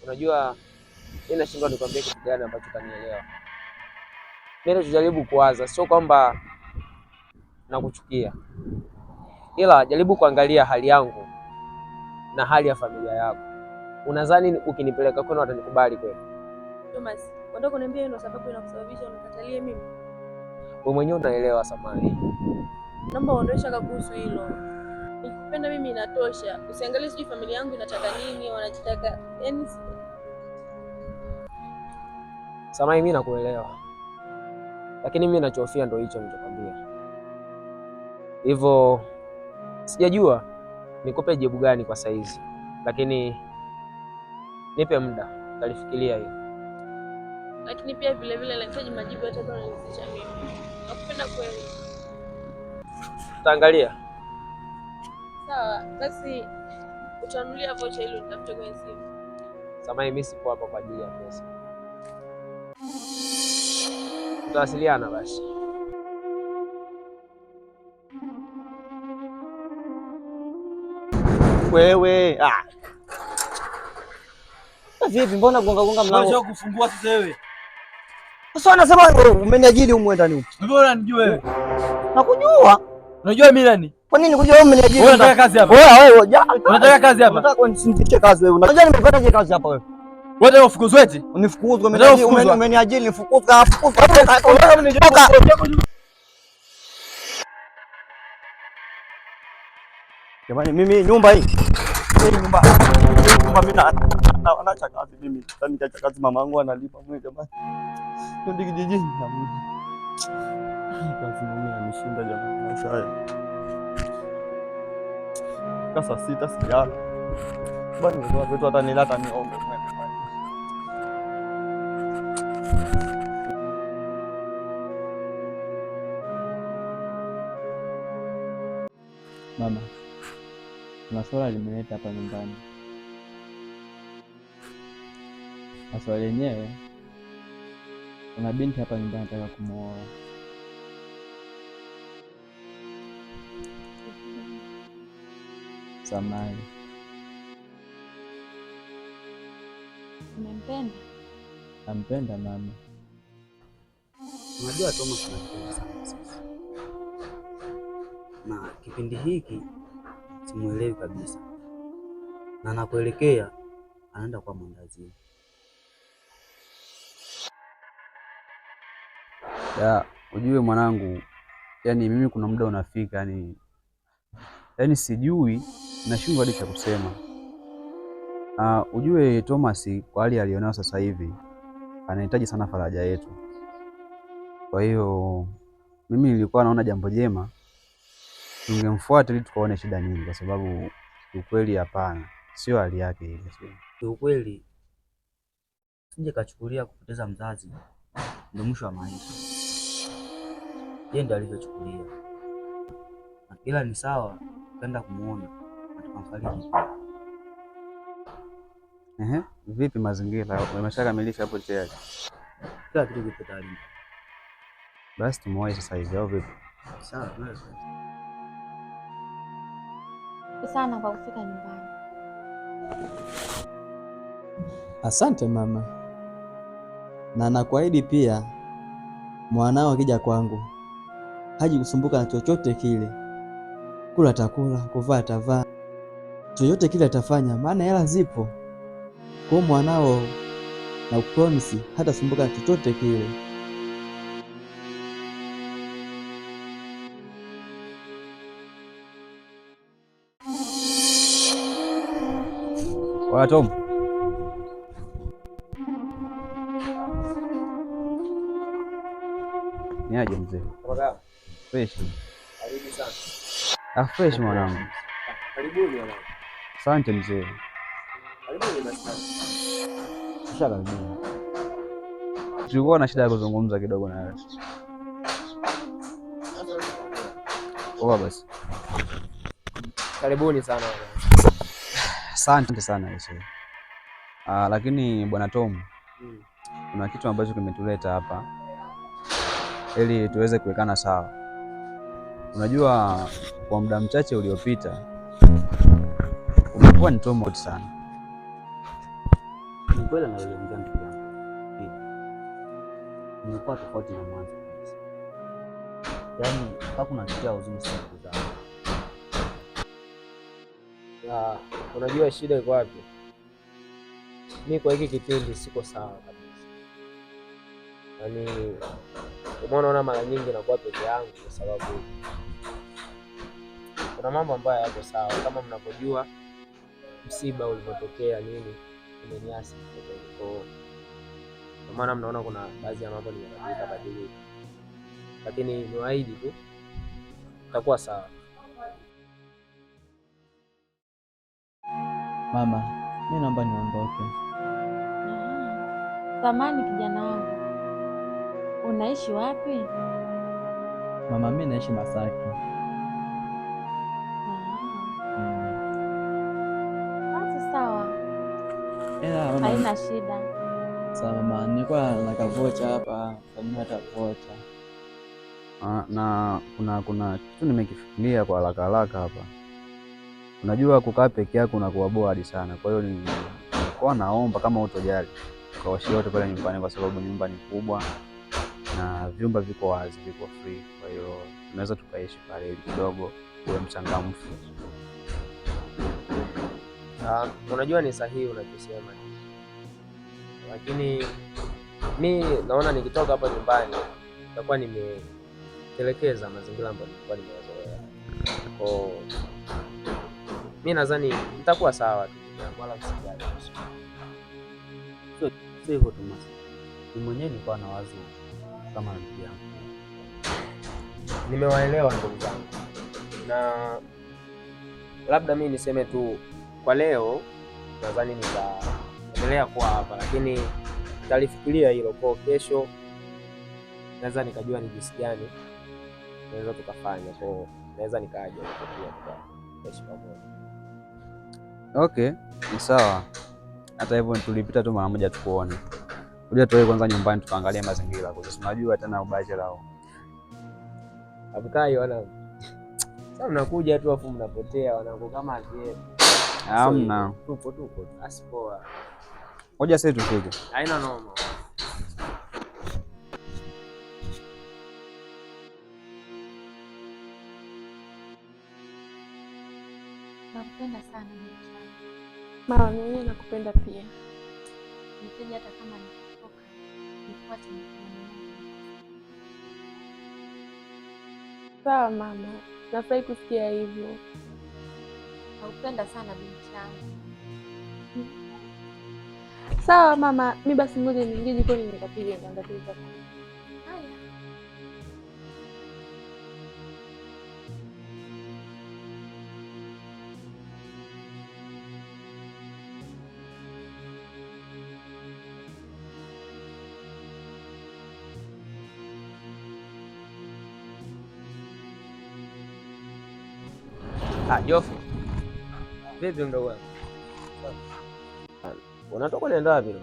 Unajua mimi nashindwa nikwambie kitu gani ambacho utanielewa. Mimi najaribu kuwaza, sio kwamba nakuchukia, ila jaribu kuangalia hali yangu na hali ya familia yako. Unadhani ukinipeleka kwenu watanikubali kweli? Thomas, unataka kuniambia ndio sababu inakusababisha unikatalie mimi? Wewe mwenyewe unaelewa Samani. Naomba uondoe shaka kuhusu hilo. Nikupenda mimi inatosha. Usiangalie sijui familia yangu inataka nini, wanachotaka. Yaani Samani, mimi nakuelewa. Lakini mimi ninachofia ndio hicho nilichokwambia. Hivyo sijajua nikupe jibu gani kwa saizi. Lakini nipe muda, nitalifikiria hiyo. Lakini pia vile vile nahitaji majibu hata kama unanizisha mimi. Nakupenda kweli. Tutaangalia. Sawa, basi utanunulia vocha ile nitafute kwenye simu. Samahani, mimi sipo hapa kwa ajili ya pesa. Tutawasiliana basi. Wewe vipi, mbona gonga mlango? Unataka kufungua sasa wewe? Sasa anasema umeniajiri huko ndani huko. Wewe unanijua wewe? Nakujua. Unajua mimi nani? Kwa nini kujua wewe umeniajiri? Wewe unataka kazi hapa? Wewe unataka kazi hapa? Unataka unisindikie kazi wewe. Unajua nimepata je kazi hapa wewe? Wewe unataka ufukuzwe eti? Unifukuzwe umeniajiri nifukuzwe. Jamani, mimi nyumba hii. Nyumba mimi naacha kazi mimi. Sasa nikiacha kazi mama yangu analipa mwenyewe jamani. Ndio kijijini na mimi. Kazi mimi inanishinda jamani maisha haya. Kasa sita sijala. Bwana ndio watu hata nilata niombe mwenyewe. Mama, kuna swala limeleta hapa nyumbani. Na swala lenyewe, kuna binti hapa nyumbani nataka kumuoa. Samahani. Unampenda? Nampenda mama. Unajua Thomas anapenda sana sasa. Na kipindi hiki simuelewi kabisa. Na nakuelekea anaenda kwa mwandazi. Ujue mwanangu, yani mimi kuna muda unafika yani sijui nashindwa hadi cha kusema. Ujue Thomas kwa hali alionayo sasa hivi anahitaji sana faraja yetu. Kwa hiyo mimi nilikuwa naona jambo jema tungemfuata ili tukaone shida nini, kwa sababu ukweli hapana, sio hali yake ile. Sio ukweli, sije kachukulia kupoteza mzazi ndio mwisho wa maisha. Yeye ndiye alivyochukulia, ila ni sawa kwenda kumuona na tukamfariji. Vipi mazingira umeshakamilisha hapo tayari? Kila kitu kipo tayari. Basi tumuoe sasa hivi au vipi? Sawa, sana kwa kufika nyumbani. Asante mama, na nakuahidi pia mwanao akija kwangu haji kusumbuka na chochote kile. Kula atakula, kuvaa atavaa, chochote kile atafanya, maana hela zipo. Kwa mwanao na kupromise hata sumbuka na chochote kile. Kwa Tom. Niaje mzee? Baba. Fresh. Karibu sana. Fresh mwanangu. Karibuni mwanangu. Asante mzee. Karibuni basi. Karibuni. Tulikuwa na shida ya kuzungumza kidogo na wewe. Basi. Karibuni sana mwanangu. Asante sana Yesu. Lakini bwana Tom, kuna kitu ambacho kimetuleta hapa ili tuweze kuwekana sawa. Unajua kwa muda mchache uliopita umekuwa ni tofauti sana. kweli analiongea ndugu yangu, nimekuwa tofauti na mwanzo kabisa. Yaani hakuna kitu cha huzuni sana kuzaa. Na unajua shida iko wapi? Mimi kwa hiki kipindi siko sawa kabisa. Yaani umeona mara nyingi nakuwa peke yangu kwa sababu kuna mambo ambayo yako sawa. Kama mnavyojua msiba ulipotokea nini umeniasi kidogo. Kwa maana mnaona kuna baadhi ya mambo nimebadilika, lakini niwaahidi tu itakuwa sawa. Mama, mimi naomba niondoke. Samani kijana wangu, unaishi wapi? Mama, mimi naishi Masaki. Basi sawa, Mama, haina shida. Sawa mama, nilikuwa na kavocha hapa, kanunua hata vocha. Na kuna kitu nimekifikiria kwa haraka haraka hapa. Unajua kukaa peke yako unakuwa bored sana. Kwa hiyo nilikuwa naomba kama utojali ukawashie wote pale nyumbani, kwa sababu nyumba ni kubwa na vyumba viko wazi, viko free. Kwa hiyo tunaweza tukaishi pale kidogo uwe mchangamfu. Unajua ni sahihi unachosema, lakini mi naona nikitoka hapa nyumbani nitakuwa nimetelekeza mazingira ambayo nilikuwa nimeyazoea. Mi nadhani nitakuwa sawa tu, wala msijali. Sio hivyo Thomas. Ni mwenyewe nilikuwa na wazo kama ndugu yangu. Nimewaelewa ndugu zangu, na labda mi niseme tu kwa leo, nadhani nitaendelea kuwa hapa, lakini nitalifikiria hilo kwa kesho. Naweza nikajua ni jinsi gani naweza tukafanya, kwa naweza nikaja pia tukaishi pamoja. Okay, ni sawa. Hata hivyo tulipita tu mara moja tukuone. Kuja tuwe kwanza nyumbani tukaangalia mazingira, kwa sababu unajua tena ubachela hao. Abukai wana. Sasa mnakuja tu afu mnapotea wanangu kama aje. Hamna. Tupo asipoa. Ngoja sasa tufike. Haina noma. Nakupenda sana mama. Mimi nakupenda pia. nipende hata kama nikitoka nikuache mkononi. Sawa mama, nafurahi kusikia hivyo. Nakupenda sana binti yangu. Sawa mama, mi basi ngoja niingie jikoni nikapige maandazi. Haya. Jofu. Vipi mdogo wangu? Unatoka unaenda wapi leo?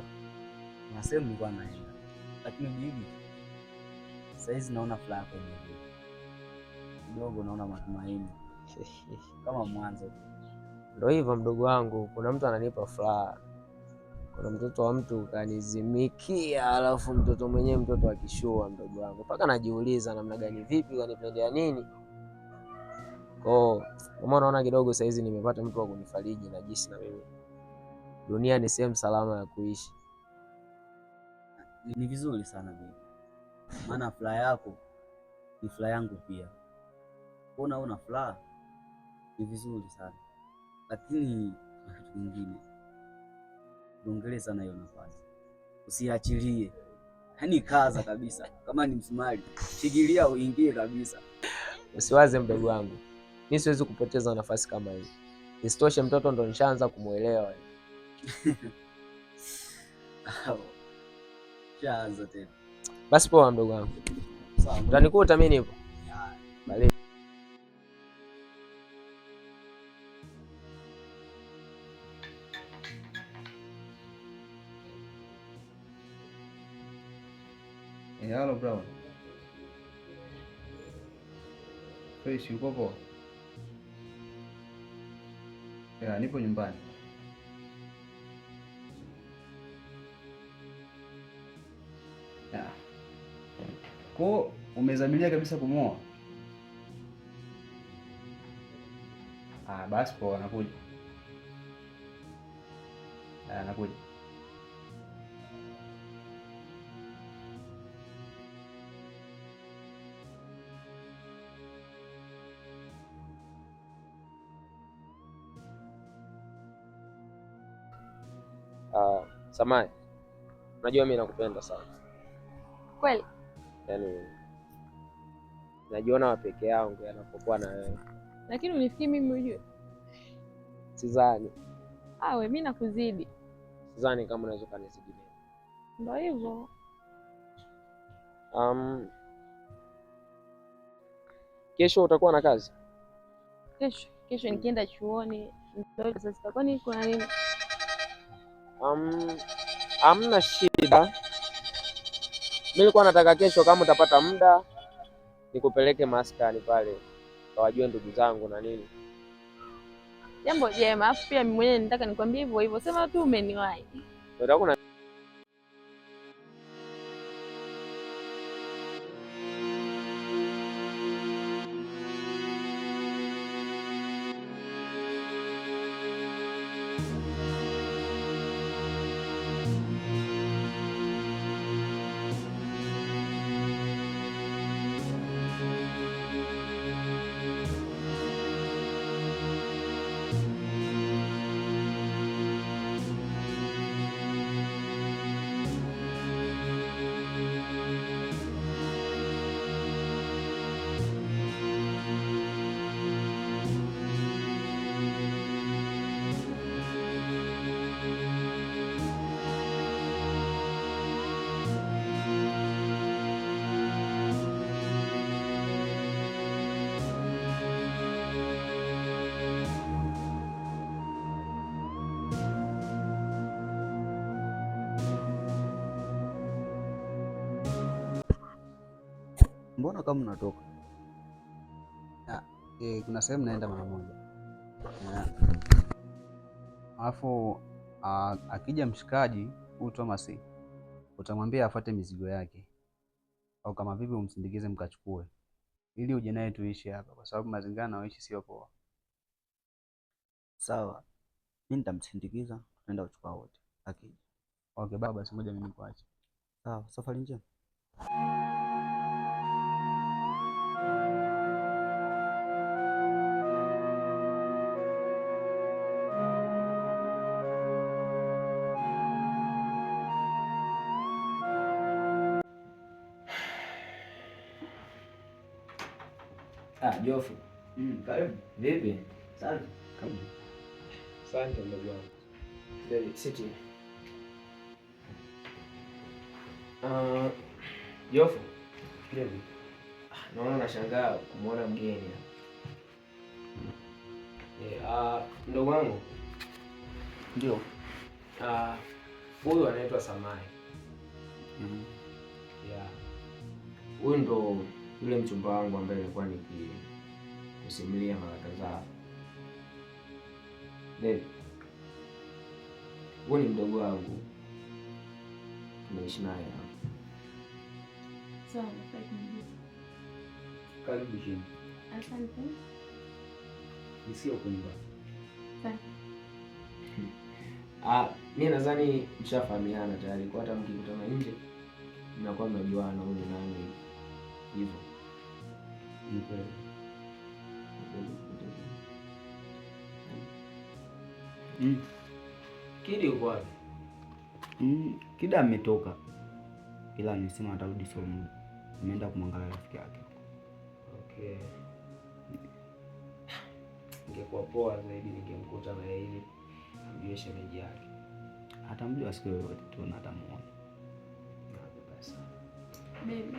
Na sehemu nilikuwa naenda. Lakini bibi, saizi naona furaha kwenye hiyo. Kidogo naona matumaini. Kama mwanzo. Ndio hivyo mdogo wangu, kuna mtu ananipa furaha. Kuna mtoto wa mtu kanizimikia, alafu mtoto mwenyewe mtoto akishua mdogo wangu. Mpaka najiuliza namna gani, vipi kanipendea nini? Kama unaona kidogo saizi nimepata mtu wa kunifariji na jinsi na mimi dunia ni sehemu salama ya kuishi. Ni vizuri sana bibi. Maana furaha yako ni furaha yangu pia. Una furaha ni vizuri sana. Lakini kitu kingine, ongelee sana hiyo nafasi. Usiachilie. Yaani kaza kabisa. Kama ni msumari, shikilia uingie kabisa. Usiwaze mdogo wangu. Mimi siwezi kupoteza nafasi kama hii. Isitoshe mtoto ndo nishaanza kumuelewa. Shaanza tena. Basi poa mdogo wangu. Sawa. Utanikuta mimi nipo. Bale. Hello bro. Fresh uko poa? Nipo nyumbani. Kwa umezamilia kabisa kumuoa? Basi poa, nakuja. Nakuja. Samahani, unajua mimi nakupenda sana Kweli? Yaani najiona wa peke yangu yanapokuwa na wewe. Lakini unifikiri mimi ujue? Sidhani. Mimi nakuzidi. Sidhani kama unaweza kunizidi mimi. Ndio hivyo. Kesho utakuwa na kazi? Kesho nikienda chuoni ndio sasa. Kwani kuna nini? Hamna shida. Mimi nilikuwa nataka kesho kama utapata muda nikupeleke maskani pale kawajue ndugu zangu na nini. Jambo jema. Afu pia mimi mwenyewe nitaka nikwambie hivyo hivyo. Sema tu umeniwahi. Ndio kuna Mbona kama unatoka? Kuna sehemu naenda mara moja. Alafu akija mshikaji huyu Thomas utamwambia afuate mizigo yake, au kama vipi umsindikize mkachukue, ili uje naye tuishi hapa, kwa sababu mazingira naoishi sio poa. Sawa, mimi nitamsindikiza, tunaenda kuchukua wote. Akija. Okay baba, basi ngoja mimi nikuache. Sawa, safari njema. Jofu. Karibu. Vipi? Asante. Karibu. Asante ndugu wangu. Ndio siti. Jofu. Ndio. Naona unashangaa kumuona mgeni. Ndugu wangu. Ndio. Huyu anaitwa Samai. Yeah. Huyu ndo yule mchumba wangu ambaye nilikuwa nikikusimulia mara kadhaa. Huyu ni mdogo wangu. Tunaishi naye hapa. Sawa, Karibu chini. asante. Nisikie uko nyumbani. Mimi nadhani mshafahamiana tayari, kwa hata mkikutana nje mnakuwa mnajuana huyu ni nani hivyo. Ni kweli. Kidi uko wapi? Kida ametoka, ila nisema atarudi sio muda. Ameenda kumwangalia rafiki yake. Okay. Ingekuwa poa zaidi ningemkuta na yeye amjue shemeji yake. Atamjua siku yoyote tu na atamuona. Baby,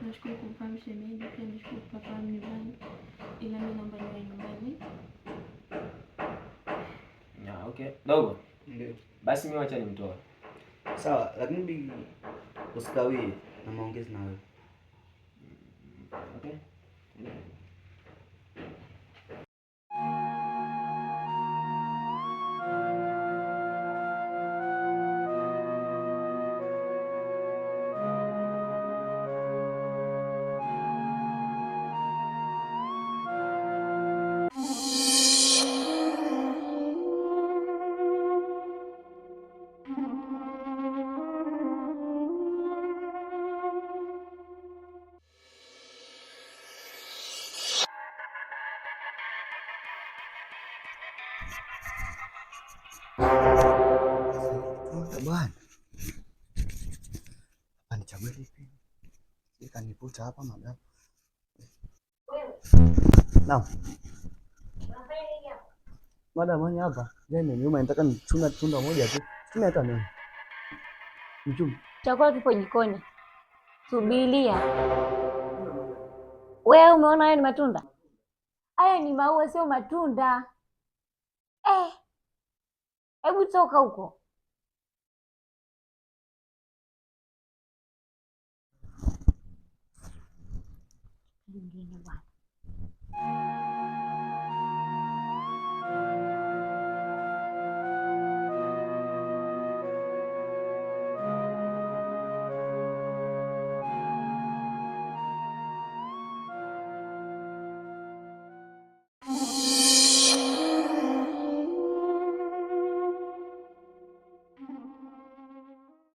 nashukuru kumfahamu shemeji, pia nashukuru kufahamu nyumbani, ila mimi naomba niwe nyumbani. Okay. Dogo. Ndio. Basi mimi wacha nimtoe. Sawa, lakini usikawie na maongezi na wewe. Okay. bwana. Hapa ni chaguo lipi? Ikaniputa hapa madam. Naam. Unafanya nini hapa? Madam, mwenye hapa. Jana nyuma nataka nichuna tunda moja tu. Sina hata nini. Mchum. Chakula kipo jikoni. Subiria. Wewe umeona haya ni matunda? Haya ni maua, sio matunda. Hebu toka huko. Lingine bwana.